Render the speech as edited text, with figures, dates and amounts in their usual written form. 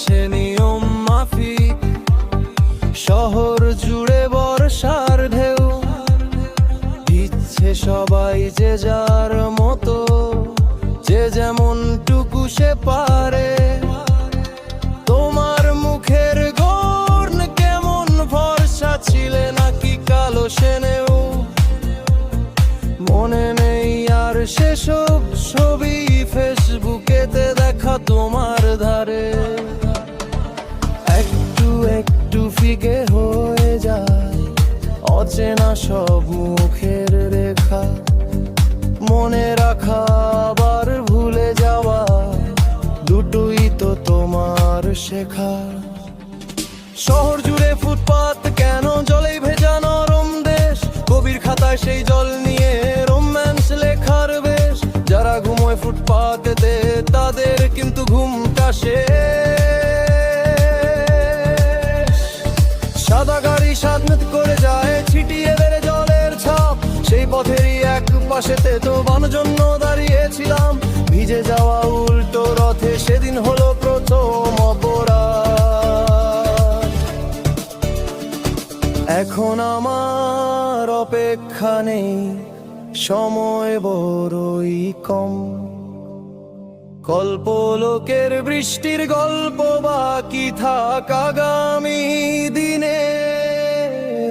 চলছে নিয়ম মাফিক। শহর জুড়ে বর্ষার ঢেউ, দিচ্ছে সবাই যে যার মতো, যে যেমন টুকু সে পারে। তোমার মুখের গর্ণ কেমন ফর্সা ছিলে নাকি কালো সেনেও, মনে নেই আর সেসব ছবি ফেসবুকেতে দেখা তোমার ধারে। একটু একটু ফিকে হয়ে যায় অচেনা সব মুখের রেখা, মনে রাখা আবার ভুলে যাওয়া, দুটোই তো তোমার শেখা। শহর জুড়ে ফুটপাত কেন জলে ভেজা নরম দেশ, কবির খাতায় সেই জল নিয়ে রোম্যান্স লেখার বেশ। যারা ঘুমোয় ফুটপাতেতে তাদের কিন্তু ঘুমটা শেষ। সাদা গাড়ি সাদমেত করে যায় ছিটিয়ে বেড়ে জলের ছাপ, সেই পথেরই এক পাশেতে তো বানানোর জন্য দাঁড়িয়েছিলাম। ভিজে যাওয়া উল্টো রথে সেদিন হলো প্রথম অপরাধ। এখন আমার অপেক্ষা নেই, সময় বড়ই কম। কল্পলোকের বৃষ্টির গল্প বাকি থাক আগামী দিনে।